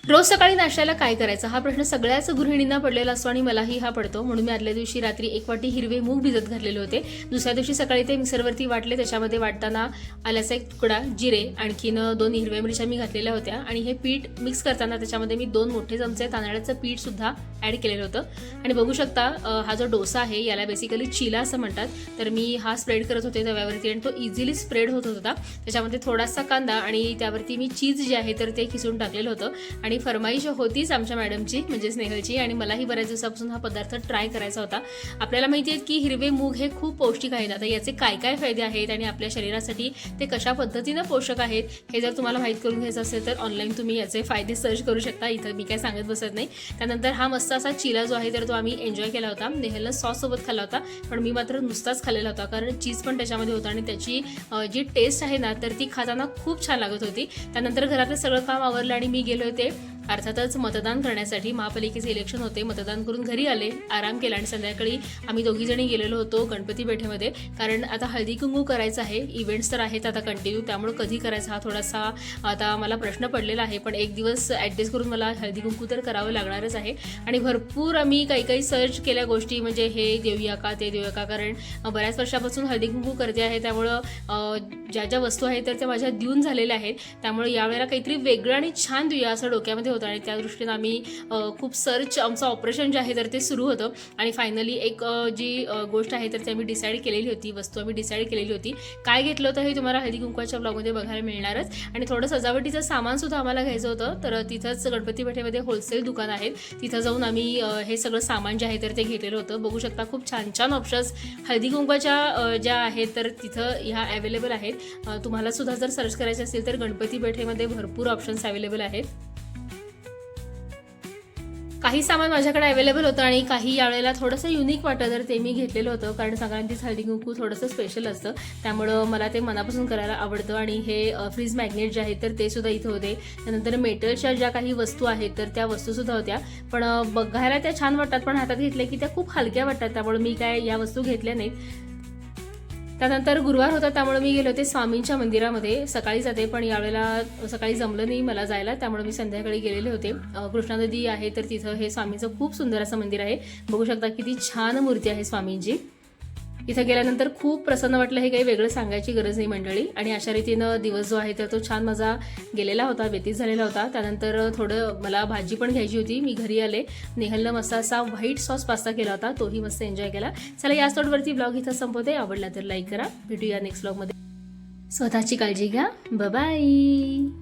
रोज सकाळी नाश्त्याला काय करायचं हा प्रश्न सगळ्याच गृहिणींना पडलेला असतो आणि मलाही हा पडतो. म्हणून मी आदल्या दिवशी रात्री 1 वाटी हिरवे मूग भिजत घातलेले होते. दुसऱ्या दिवशी सकाळी ते मिक्सरवरती वाटले. त्याच्यामध्ये वाटताना आल्याचा एक तुकडा, जिरे, आणखीन 2 हिरव्या मिरच्या मी घातलेल्या होत्या आणि हे पीठ मिक्स करताना त्याच्यामध्ये मी 2 मोठे चमचे तांदळाचं पीठ सुद्धा ॲड केलेलं होतं. आणि बघू शकता हा जो डोसा आहे याला बेसिकली चिला असं म्हणतात. तर मी हा स्प्रेड करत होते तव्यावरती आणि तो इझिली स्प्रेड होत होता. त्याच्यामध्ये थोडासा कांदा आणि त्यावरती मी चीज जे आहे तर ते खिसून टाकलेलं होतं. आणि फरमाईश होतीच आमच्या मॅडमची म्हणजे स्नेहलची आणि मलाही बऱ्याच दिवसापासून हा पदार्थ ट्राय करायचा होता. आपल्याला माहिती आहे की हिरवे मूग हे खूप पौष्टिक आहेत. आता याचे काय काय फायदे आहेत आणि आपल्या शरीरासाठी ते कशा पद्धतीनं पोषक आहेत हे जर तुम्हाला माहीत करून घ्यायचं असेल तर ऑनलाईन तुम्ही याचे फायदे सर्च करू शकता. इथं मी काय सांगत बसत नाही. त्यानंतर हा मस्त असा चिला जो आहे तर तो आम्ही एन्जॉय केला होता. नेहलनं सॉससोबत खाल्ला होता पण मी मात्र नुसताच खाल्लेला होता कारण चीज पण त्याच्यामध्ये होतं आणि त्याची जी टेस्ट आहे ना तर ती खाताना खूप छान लागत होती. त्यानंतर घरातलं सगळं काम आवरलं आणि मी गेले होते अर्थातच मतदान करण्यासाठी. महापालिकेचे इलेक्शन होते. मतदान करून घरी आले, आराम केला आणि संध्याकाळी आम्ही दोघीजणी गेलेलो होतो गणपती पेठेमध्ये. कारण आता हळदी कुंकू करायचं आहे. इव्हेंट्स तर आहेत आता कंटिन्यू, त्यामुळे कधी करायचा हा थोडासा आता मला प्रश्न पडलेला आहे. पण एक दिवस ॲडजस्ट करून मला हळदी कुंकू तर करावं लागणारच आहे. आणि भरपूर आम्ही काही सर्च केल्या गोष्टी म्हणजे हे देऊया का ते देऊया का, कारण बऱ्याच वर्षापासून हळदी कुंकू करते आहे. त्यामुळं ज्या ज्या वस्तू आहेत तर त्या माझ्या देऊन झालेल्या आहेत. त्यामुळे यावेळेला काहीतरी वेगळं आणि छान देऊया असं डोक्यामध्ये होतं आणि त्या दृष्टीनं आम्ही खूप सर्च आमचं ऑपरेशन जे आहे तर ते सुरू होतं. आणि फायनली एक जी गोष्ट आहे तर ती आम्ही डिसाईड केलेली होती, वस्तू आम्ही डिसाईड केलेली होती. काय घेतलं होतं हे तुम्हाला हळदी कुंकवाच्या ब्लॉगमध्ये बघायला मिळणारच. आणि थोडं सजावटीचं सामानसुद्धा आम्हाला घ्यायचं होतं. तर तिथंच गणपती पेठेमध्ये होलसेल दुकान आहेत, तिथं जाऊन आम्ही हे सगळं सामान जे आहे तर ते घेतलेलं होतं. बघू शकता खूप छान छान ऑप्शन्स हळदी कुंकवाच्या ज्या आहेत तर तिथं ह्या अवेलेबल आहेत. तुम्हाला सुद्धा जर सर्च करायचे असेल तर गणपती पेठेमध्ये भरपूर ऑप्शन्स अवेलेबल आहेत. काही सामान माझ्याकडे अवेलेबल होतं आणि काही यावेळेला थोडंसं युनिक वाटतं तर ते मी घेतलेलं होतं. कारण संक्रांतीच हळदी कुंकू थोडंसं स्पेशल असतं त्यामुळं मला ते मनापासून करायला आवडतं. आणि हे फ्रीज मॅग्नेट जे आहेत तर ते सुद्धा इथं होते. त्यानंतर मेटलच्या ज्या काही वस्तू आहेत तर त्या वस्तूसुद्धा होत्या. पण बघायला त्या छान वाटतात पण हातात घेतल्या की त्या खूप हलक्या वाटतात. त्यामुळे मी काय या वस्तू घेतल्या नाहीत. त्यानंतर गुरुवार होता त्यामुळे मी गेले होते स्वामींच्या मंदिरामध्ये. सकाळी जाते पण यावेळेला सकाळी जमलं नाही मला जायला, त्यामुळे मी संध्याकाळी गेलेले होते. कृष्णा नदी आहे तर तिथं हे स्वामींचं खूप सुंदर असं मंदिर आहे. बघू शकता किती छान मूर्ती आहे स्वामींची. इथं गेल्यानंतर खूप प्रसन्न वाटलं. हे काही वेगळं सांगायची गरज नाही मंडळी. आणि अशा रीतीनं दिवस जो आहे तर तो छान माझा गेलेला होता, व्यतीत झालेला होता. त्यानंतर थोडं मला भाजी पण घ्यायची होती. मी घरी आले. नेहलनं मस्त असा व्हाईट सॉस पास्ता केला होता, तोही मस्त एन्जॉय केला. चला याच नोटवरती ब्लॉग इथं संपवते. आवडला तर लाईक करा. भेटूया नेक्स्ट ब्लॉगमध्ये. स्वतःची काळजी घ्या. बाय.